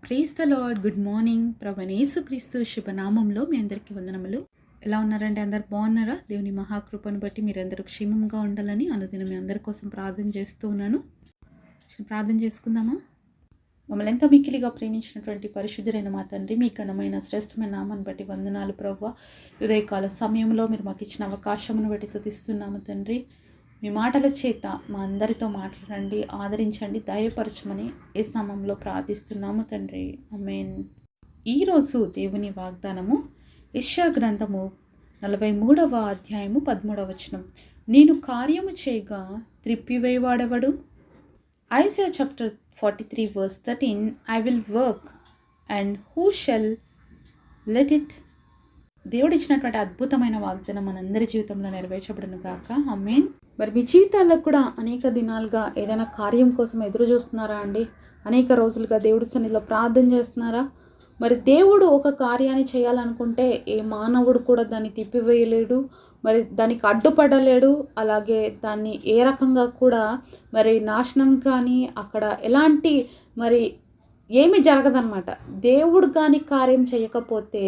Praise the lord. Good morning. ప్రభువైన యేసుక్రీస్తు శుభనామంలో మీ అందరికీ వందనములు. ఎలా ఉన్నారంటే అందరు బాగున్నారా? దేవుని మహాకృపను బట్టి మీరందరూ క్షేమంగా ఉండాలని అనుదినం మీ అందరి కోసం ప్రార్థన చేస్తూ ఉన్నాను. ప్రార్థన చేసుకుందామా? మమ్మల్ని ఎంతో మిక్కిలిగా ప్రేమించినటువంటి పరిశుద్ధులైన మా తండ్రి, మీ ఘనమైన శ్రేష్టమైన నామాన్ని బట్టి వందనాలు ప్రభువా. ఉదయకాల సమయంలో మీరు మాకు ఇచ్చిన అవకాశమును బట్టి స్తుతిస్తున్నాము తండ్రి. మీ మాటల చేత మా అందరితో మాట్లాడండి, ఆదరించండి, ధైర్యపరచమని యేసు నామములో ప్రార్థిస్తున్నాము తండ్రి. ఆమేన్. ఈరోజు దేవుని వాగ్దానము యెషయా గ్రంథము 43వ అధ్యాయము 13వ వచనం. నేను కార్యము చేయగా త్రిప్పివేయవాడెవడు? Isaiah chapter 43 verse 13. I will work and who shall let it? దేవుడు ఇచ్చినటువంటి అద్భుతమైన వాగ్దానం మనందరి జీవితంలో నెరవేర్చబడును గాక. ఆమేన్. మరి మీ జీవితాల్లో కూడా అనేక దినాలుగా ఏదైనా కార్యం కోసం ఎదురు చూస్తున్నారా అండి? అనేక రోజులుగా దేవుడి సన్నిధిలో ప్రార్థన చేస్తున్నారా? మరి దేవుడు ఒక కార్యాన్ని చేయాలనుకుంటే ఏ మానవుడు కూడా దాన్ని తిప్పివేయలేడు, మరి దానికి అడ్డుపడలేడు. అలాగే దాన్ని ఏ రకంగా కూడా మరి నాశనం కానీ అక్కడ ఎలాంటి మరి ఏమీ జరగదన్నమాట. దేవుడు కానీ కార్యం చేయకపోతే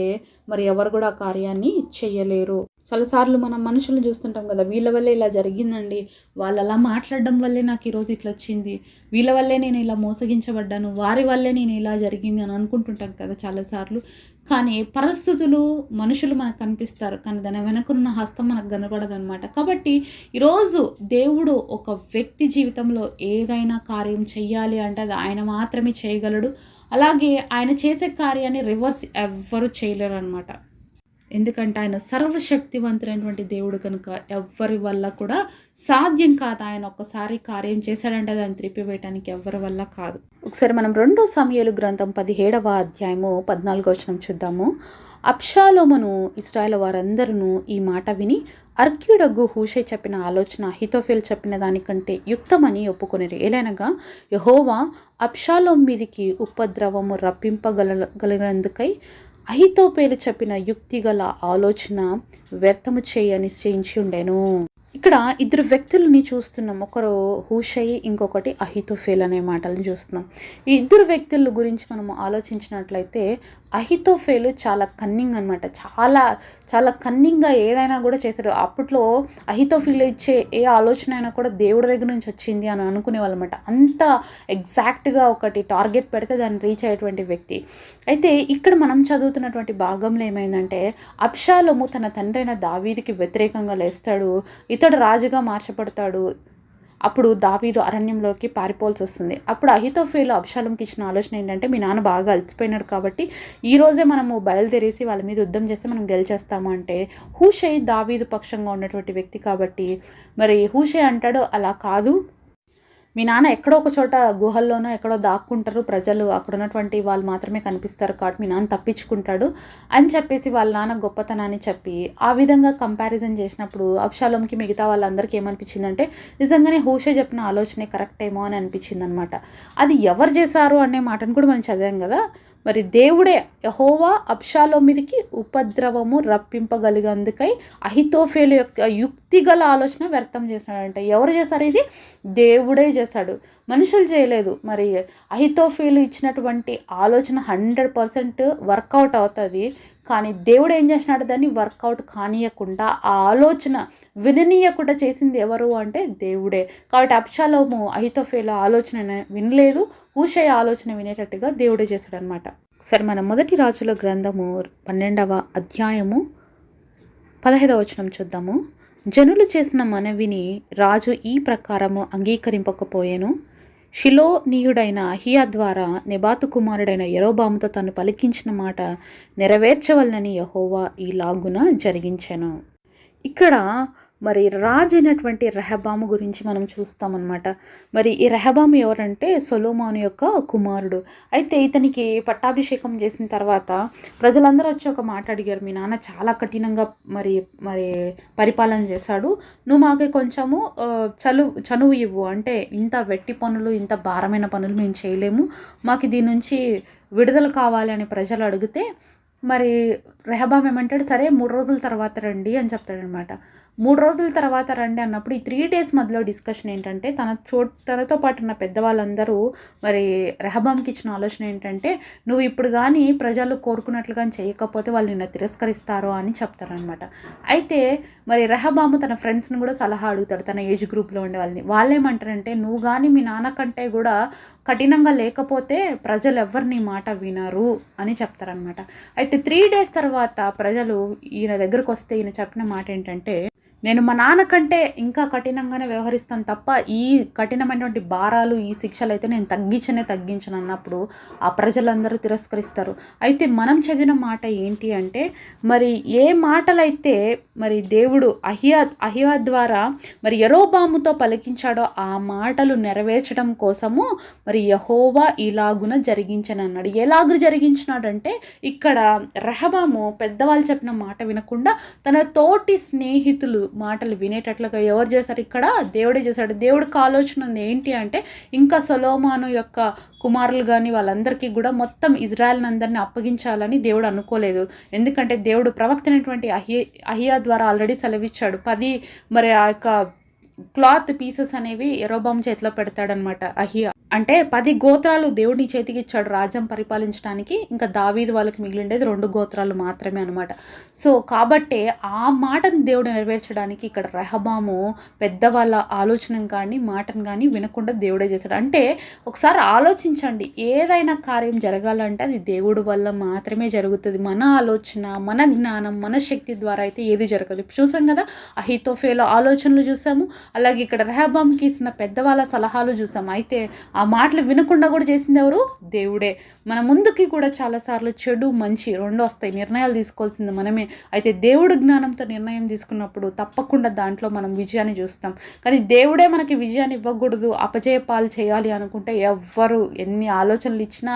మరి ఎవరు కూడా ఆ కార్యాన్ని చేయలేరు. చాలాసార్లు మనం మనుషులను చూస్తుంటాం కదా, వీళ్ళ వల్లే ఇలా జరిగిందండి, వాళ్ళు అలా మాట్లాడడం వల్లే నాకు ఈరోజు ఇట్లా వచ్చింది, వీళ్ళ వల్లే నేను ఇలా మోసగించబడ్డాను, వారి వల్లే నేను ఇలా జరిగింది అని అనుకుంటుంటాం కదా చాలాసార్లు. కానీ పరిస్థితులు, మనుషులు మనకు కనిపిస్తారు, కానీ దాని వెనకున్న హస్తం మనకు కనబడదన్నమాట. కాబట్టి ఈరోజు దేవుడు ఒక వ్యక్తి జీవితంలో ఏదైనా కార్యం చెయ్యాలి అంటే అది ఆయన మాత్రమే చేయగలడు. అలాగే ఆయన చేసే కార్యాన్ని రివర్స్ ఎవ్వరూ చేయలేరు అనమాట. ఎందుకంటే ఆయన సర్వశక్తివంతుడైనటువంటి దేవుడు కనుక ఎవ్వరి వల్ల కూడా సాధ్యం కాదు. ఆయన ఒక్కసారి కార్యం చేశాడంటే దాన్ని త్రిప్పివేయటానికి ఎవ్వరి వల్ల కాదు. ఒకసారి మనం 2 సమూయేలు గ్రంథం 17వ అధ్యాయము 14వ వచనం చూద్దాము. అబ్షాలోమును ఇశ్రాయేలు వారందరూ ఈ మాట విని అర్క్యుడగు హూషై చెప్పిన ఆలోచన అహీతోఫెలు చెప్పిన దానికంటే యుక్తమని ఒప్పుకొనిరి. ఏలైనగా యెహోవా అబ్షాలోము మీదికి ఉపద్రవము రప్పింపగలిగినందుకై అహీతోఫెలు చెప్పిన యుక్తిగల ఆలోచన వ్యర్థము చేయ నిశ్చయించి ఉండెను. ఇక్కడ ఇద్దరు వ్యక్తులని చూస్తున్నాం. ఒకరు హూషై, ఇంకొకటి అహీతోఫెల్ అనే మాటలను చూస్తున్నాం. ఈ ఇద్దరు వ్యక్తుల గురించి మనం ఆలోచించినట్లయితే అహీతోఫెలు చాలా కన్నింగ్ అనమాట. చాలా చాలా కన్నింగ్గా ఏదైనా కూడా చేశాడు. అప్పట్లో అహీతోఫెల్ ఇచ్చే ఏ ఆలోచన అయినా కూడా దేవుడి దగ్గర నుంచి వచ్చింది అని అనుకునేవాళ్ళు అనమాట. అంత ఎగ్జాక్ట్గా ఒకటి టార్గెట్ పెడితే దాన్ని రీచ్ అయ్యేటువంటి వ్యక్తి. అయితే ఇక్కడ మనం చదువుతున్నటువంటి భాగంలో ఏమైందంటే, అబ్షాలోము తన తండ్రి అయిన దావీదుకి వ్యతిరేకంగా లేస్తాడు, ఇతడు రాజుగా మార్చబడతాడు. అప్పుడు దావీదు అరణ్యంలోకి పారిపోవాల్సి వస్తుంది. అప్పుడు అహీతోఫెలు అబ్షాలోముకి ఇచ్చిన ఆలోచన ఏంటంటే, మీ నాన్న బాగా అలసిపోయినాడు కాబట్టి ఈరోజే మనము బయలుదేరేసి వాళ్ళ మీద యుద్ధం చేస్తే మనం గెలిచేస్తాము అంటే, హూషై దావీదు పక్షంగా ఉన్నటువంటి వ్యక్తి కాబట్టి మరి హూషై అంటాడు, అలా కాదు, మీ నాన్న ఎక్కడో ఒక చోట గుహల్లోనో ఎక్కడో దాక్కుంటారు, ప్రజలు అక్కడ ఉన్నటువంటి వాళ్ళు మాత్రమే కనిపిస్తారు కాబట్టి మీ నాన్న తప్పించుకుంటాడు అని చెప్పేసి వాళ్ళ నాన్న గొప్పతనాన్ని చెప్పి ఆ విధంగా కంపారిజన్ చేసినప్పుడు అబ్షాలోముకి మిగతా వాళ్ళందరికీ ఏమనిపించిందంటే, నిజంగానే హూషై చెప్పిన ఆలోచనే కరెక్ట్ ఏమో అని అనిపించింది అనమాట. అది ఎవరు చేశారు అనే మాటను కూడా మనం చదివాం కదా. మరి దేవుడే, యెహోవా అబ్షాలోము మీదికి ఉపద్రవము రప్పింపగలిగేందుకై అహీతోఫెలు యొక్క యుక్తిగల ఆలోచన వ్యర్థం చేసినాడంటే. ఎవరు చేశారు? ఇది దేవుడే చేశాడు, మనుషులు చేయలేదు. మరి అహీతోఫెలు ఇచ్చినటువంటి ఆలోచన 100% వర్కౌట్ అవుతుంది. కానీ దేవుడు ఏం చేసినాడు, దాన్ని వర్కౌట్ కానీయకుండా, ఆ ఆలోచన విననీయకుండా చేసింది ఎవరు అంటే దేవుడే. కాబట్టి అబ్షాలోము అహీతోఫెలు ఆలోచన వినలేదు, హూషై ఆలోచన వినేటట్టుగా దేవుడే చేశాడు అనమాట. సరే, మన మొదటి రాజుల గ్రంథము 12వ అధ్యాయము 15వ వచనం చూద్దాము. జనులు చేసిన మనవిని రాజు ఈ ప్రకారము అంగీకరింపకపోయెను. షిలోనీయుడైన అహియా ద్వారా నెబాతు కుమారుడైన యరొబాముతో తను పలికించిన మాట నెరవేర్చవలనని యెహోవా ఈలాగున జరిగించెను. ఇక్కడ మరి రాజు అయినటువంటి రెహబాము గురించి మనం చూస్తామన్నమాట. మరి ఈ రెహబాము ఎవరంటే సొలొమోను యొక్క కుమారుడు. అయితే ఇతనికి పట్టాభిషేకం చేసిన తర్వాత ప్రజలందరూ వచ్చి ఒక మాట అడిగారు, మీ నాన్న చాలా కఠినంగా మరి మరి పరిపాలన చేశాడు, నువ్వు మాకు కొంచెము చనువు ఇవ్వు, అంటే ఇంత వెట్టి పనులు, ఇంత భారమైన పనులు మేము చేయలేము, మాకు దీని నుంచి విడుదల కావాలి అని ప్రజలు అడిగితే మరి రెహబాం ఏమంటాడు, సరే 3 రోజుల తర్వాత రండి అని చెప్తాడనమాట. 3 రోజుల తర్వాత రండి అన్నప్పుడు ఈ 3 డేస్ మధ్యలో డిస్కషన్ ఏంటంటే, తనతో పాటు ఉన్న పెద్దవాళ్ళందరూ మరి రెహబాంకి ఇచ్చిన ఆలోచన ఏంటంటే, నువ్వు ఇప్పుడు కానీ ప్రజలు కోరుకున్నట్లుగా చేయకపోతే వాళ్ళు నిన్ను తిరస్కరిస్తారు అని చెప్తారనమాట. అయితే మరి రెహబాము తన ఫ్రెండ్స్ని కూడా సలహా అడుగుతాడు, తన ఏజ్ గ్రూప్లో ఉండే వాళ్ళని. వాళ్ళేమంటారంటే, నువ్వు కానీ మీ నాన్న కంటే కూడా కఠినంగా లేకపోతే ప్రజలు ఎవరు నీ మాట వినరు అని చెప్తారనమాట. అయితే 3 డేస్ తర్వాత ప్రజలు ఈయన దగ్గరకు వస్తే ఈయన చెప్పిన మాట ఏంటంటే, నేను మా నాన్న కంటే ఇంకా కఠినంగానే వ్యవహరిస్తాను తప్ప ఈ కఠినమైనటువంటి భారాలు, ఈ శిక్షలు అయితే నేను తగ్గించను అన్నప్పుడు ఆ ప్రజలందరూ తిరస్కరిస్తారు. అయితే మనం చదివిన మాట ఏంటి అంటే, మరి ఏ మాటలైతే మరి దేవుడు అహియా ద్వారా మరి యెరోబాముతో పలికించాడో ఆ మాటలు నెరవేర్చడం కోసము మరి యెహోవా ఇలాగున జరిగించనన్నాడు. ఎలాగ జరిగించినాడంటే, ఇక్కడ రెహబాము పెద్దవాళ్ళు చెప్పిన మాట వినకుండా తన తోటి స్నేహితులు మాటలు వినేటట్లుగా ఎవరు చేశారు? ఇక్కడ దేవుడే చేశాడు. దేవుడికి ఆలోచన ఉంది ఏంటి అంటే, ఇంకా సొలొమోను యొక్క కుమారులు కానీ వాళ్ళందరికీ కూడా మొత్తం ఇజ్రాయెల్ని అందరినీ అప్పగించాలని దేవుడు అనుకోలేదు. ఎందుకంటే దేవుడు ప్రవక్త అయినటువంటి అహియా ద్వారా ఆల్రెడీ సెలవిచ్చాడు. 10 మరి ఆ యొక్క క్లాత్ పీసెస్ అనేవి యెరోబాము చేతిలో పెడతాడనమాట అహియా. అంటే 10 గోత్రాలు దేవుడిని చేతికి ఇచ్చాడు రాజ్యం పరిపాలించడానికి. ఇంకా దావీదు వాళ్ళకి మిగిలిండేది 2 గోత్రాలు మాత్రమే అనమాట. సో కాబట్టే ఆ మాటను దేవుడు నెరవేర్చడానికి ఇక్కడ రెహబాము పెద్దవాళ్ళ ఆలోచనను కానీ మాటను కానీ వినకుండా దేవుడే చేశాడు. అంటే ఒకసారి ఆలోచించండి, ఏదైనా కార్యం జరగాలంటే అది దేవుడు వల్ల మాత్రమే జరుగుతుంది. మన ఆలోచన, మన జ్ఞానం, మన శక్తి ద్వారా అయితే ఏది జరగదు. చూసాం కదా, అహీతోఫెలు ఆలోచనలు చూసాము, అలాగే ఇక్కడ రెహబాంకి ఇచ్చిన పెద్దవాళ్ళ సలహాలు చూసాము. అయితే ఆ మాటలు వినకుండా కూడా చేసింది ఎవరు? దేవుడే. మన ముందుకి కూడా చాలాసార్లు చెడు మంచి 2 వస్తాయి. నిర్ణయాలు తీసుకోవాల్సింది మనమే. అయితే దేవుడు జ్ఞానంతో నిర్ణయం తీసుకున్నప్పుడు తప్పకుండా దాంట్లో మనం విజయాన్ని చూస్తాం. కానీ దేవుడే మనకి విజయాన్ని ఇవ్వకూడదు, అపజయ పాలు చేయాలి అనుకుంటే ఎవ్వరు ఎన్ని ఆలోచనలు ఇచ్చినా,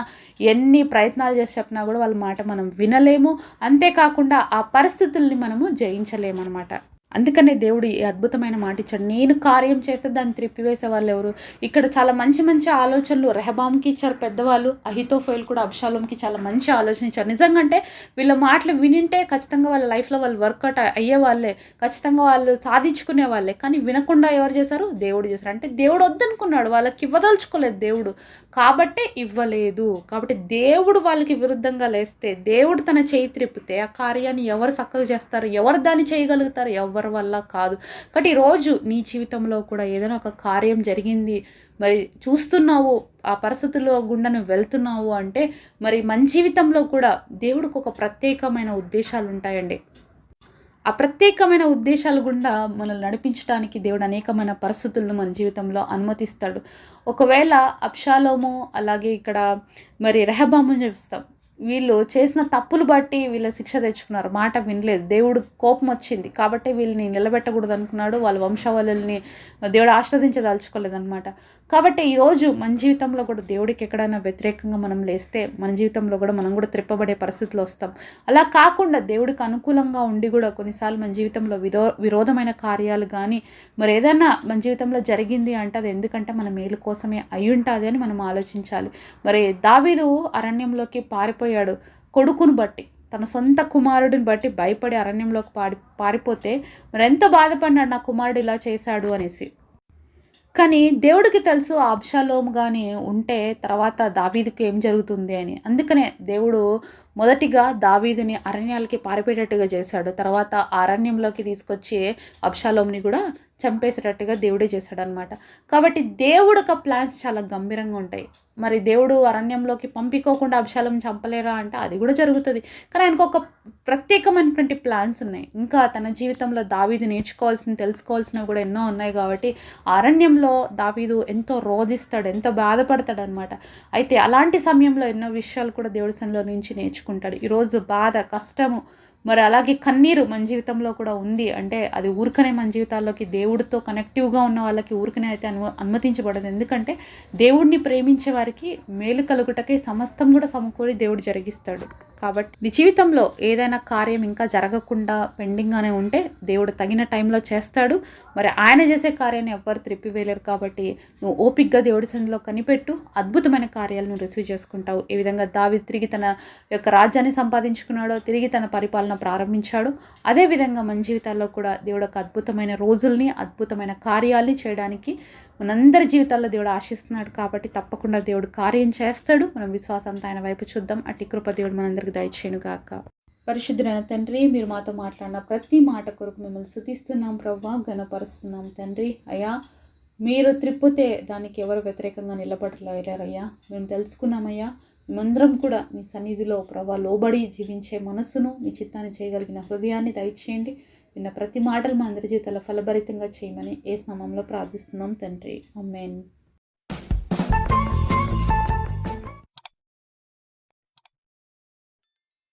ఎన్ని ప్రయత్నాలు చేసి చెప్పినా కూడా వాళ్ళ మాట మనం వినలేము. అంతేకాకుండా ఆ పరిస్థితుల్ని మనము జయించలేము అనమాట. అందుకనే దేవుడు ఈ అద్భుతమైన మాట ఇచ్చాడు, నేను కార్యం చేస్తే దాన్ని త్రిప్పివేసే వాళ్ళు ఎవరు? ఇక్కడ చాలా మంచి మంచి ఆలోచనలు రెహబాంకి ఇచ్చారు పెద్దవాళ్ళు. అహీతోఫెలు కూడా అబ్షాలోంకి చాలా మంచి ఆలోచన ఇచ్చారు. నిజంగా అంటే వీళ్ళ మాటలు వినింటే ఖచ్చితంగా వాళ్ళ లైఫ్లో వాళ్ళు వర్కౌట్ అయ్యే వాళ్ళే, ఖచ్చితంగా వాళ్ళు సాధించుకునే వాళ్ళే. కానీ వినకుండా ఎవరు చేశారు? దేవుడు చేశారు. అంటే దేవుడు వద్దనుకున్నాడు, వాళ్ళకి ఇవ్వదలుచుకోలేదు దేవుడు, కాబట్టే ఇవ్వలేదు. కాబట్టి దేవుడు వాళ్ళకి విరుద్ధంగా లేస్తే, దేవుడు తన చేయి త్రిప్పితే ఆ కార్యాన్ని ఎవరు చక్కగా చేస్తారు? ఎవరు దాన్ని చేయగలుగుతారు? ఎవరి వల్ల కాదు. కాబట్టి ఈరోజు నీ జీవితంలో కూడా ఏదైనా ఒక కార్యం జరిగింది, మరి చూస్తున్నావు, ఆ పరిస్థితుల్లో గుండా నువ్వు వెళ్తున్నావు అంటే, మరి మన జీవితంలో కూడా దేవుడికి ఒక ప్రత్యేకమైన ఉద్దేశాలు ఉంటాయండి. ఆ ప్రత్యేకమైన ఉద్దేశాల గుండా మనల్ని నడిపించడానికి దేవుడు అనేకమైన పరిస్థితులను మన జీవితంలో అనుమతిస్తాడు. ఒకవేళ అబ్షాలోము అలాగే ఇక్కడ మరి రెహబాము చూస్తాం, వీళ్ళు చేసిన తప్పులు బట్టి వీళ్ళ శిక్ష తెచ్చుకున్నారు, మాట వినలేదు, దేవుడు కోపం వచ్చింది కాబట్టి వీళ్ళని నిలబెట్టకూడదు అనుకున్నాడు. వాళ్ళ వంశావళుల్ని దేవుడు ఆశీర్వదించదలుచుకోలేదు అనమాట. కాబట్టి ఈరోజు మన జీవితంలో కూడా దేవుడికి ఎక్కడైనా వ్యతిరేకంగా మనం లేస్తే మన జీవితంలో కూడా మనం కూడా త్రిప్పబడే పరిస్థితులు వస్తాం. అలా కాకుండా దేవుడికి అనుకూలంగా ఉండి కూడా కొన్నిసార్లు మన జీవితంలో విరోధమైన కార్యాలు కానీ మరి ఏదైనా మన జీవితంలో జరిగింది అంటే అది ఎందుకంటే మన మేలు కోసమే అయి ఉంటుంది అని మనం ఆలోచించాలి. మరి దావీదు అరణ్యంలోకి పారిపోయాడు కొడుకును బట్టి, తన సొంత కుమారుడిని బట్టి భయపడి అరణ్యంలోకి పారిపోతే మరి ఎంత బాధపడినాడు, నా కుమారుడు ఇలా చేశాడు అనేసి. కానీ దేవుడికి తెలుసు ఆ అబ్షాలోము కానీ ఉంటే తర్వాత దావీదుకి ఏం జరుగుతుంది అని. అందుకనే దేవుడు మొదటిగా దావీదుని అరణ్యాలకి పారిపోయేటట్టుగా చేశాడు, తర్వాత అరణ్యంలోకి తీసుకొచ్చి అబ్షాలోముని కూడా చంపేసేటట్టుగా దేవుడే చేశాడనమాట. కాబట్టి దేవుడు ఒక ప్లాన్స్ చాలా గంభీరంగా ఉంటాయి. మరి దేవుడు అరణ్యంలోకి పంపించుకోకుండా అబ్షాలోం చంపలేరా అంటే అది కూడా జరుగుతుంది. కానీ ఆయనకు ఒక ప్రత్యేకమైనటువంటి ప్లాన్స్ ఉన్నాయి. ఇంకా తన జీవితంలో దావీదు తెలుసుకోవాల్సినవి కూడా ఎన్నో ఉన్నాయి. కాబట్టి అరణ్యంలో దావీదు ఎంతో రోధిస్తాడు, ఎంతో బాధపడతాడు అనమాట. అయితే అలాంటి సమయంలో ఎన్నో విషయాలు కూడా దేవుడి సన్నిధిలో నుంచి నేర్చుకుంటాడు. ఈరోజు బాధ, కష్టము, మరి అలాగే కన్నీరు మన జీవితంలో కూడా ఉంది అంటే అది ఊరికనే మన జీవితాల్లోకి దేవుడితో కనెక్టివ్గా ఉన్న వాళ్ళకి ఊరికనే అయితే అనుమతించబడదు. ఎందుకంటే దేవుడిని ప్రేమించే వారికి మేలు కలుగుటకే సమస్తం కూడా సమకూడి దేవుడు జరిగిస్తాడు. కాబట్టి నీ జీవితంలో ఏదైనా కార్యం ఇంకా జరగకుండా పెండింగ్గానే ఉంటే దేవుడు తగిన టైంలో చేస్తాడు. మరి ఆయన చేసే కార్యాన్ని ఎవ్వరు త్రిప్పివేయలేరు. కాబట్టి నువ్వు ఓపిక్గా దేవుడి సన్నిధిలో కనిపెట్టు, అద్భుతమైన కార్యాలను రిసీవ్ చేసుకుంటావు. ఏ విధంగా దావీదు తిరిగి తన యొక్క రాజ్యాన్ని సంపాదించుకున్నాడో, తిరిగి తన పరిపాలన ప్రారంభించాడు, అదేవిధంగా మన జీవితాల్లో కూడా దేవుడు ఒక అద్భుతమైన రోజుల్ని, అద్భుతమైన కార్యాల్ని చేయడానికి మనందరి జీవితాల్లో దేవుడు ఆశిస్తున్నాడు. కాబట్టి తప్పకుండా దేవుడు కార్యం చేస్తాడు. మనం విశ్వాసంతో ఆయన వైపు చూద్దాం. అట్టి కృప దేవుడు మనందరికి దయచేయును గాక. పరిశుద్ధుడైన తండ్రి, మీరు మాతో మాట్లాడిన ప్రతి మాట కొరకు మిమ్మల్ని స్తుతిస్తున్నాం ప్రభువా, ఘనపరుస్తున్నాం తండ్రి. అయ్యా, మీరు త్రిప్పితే దానికి ఎవరు వ్యతిరేకంగా నిలబడలేరయ్యా. మేము తెలుసుకున్నామయ్యా. మేమందరం కూడా మీ సన్నిధిలో ప్రభువా లోబడి జీవించే మనసును, మీ చిత్తాన్ని చేయగలిగిన హృదయాన్ని దయచేయండి. విన్న ప్రతి మాటలు మా అందరి జీవితాల్లో ఫలభరితంగా చేయమని యేసు నామములో ప్రార్థిస్తున్నాం తండ్రి. ఆమేన్.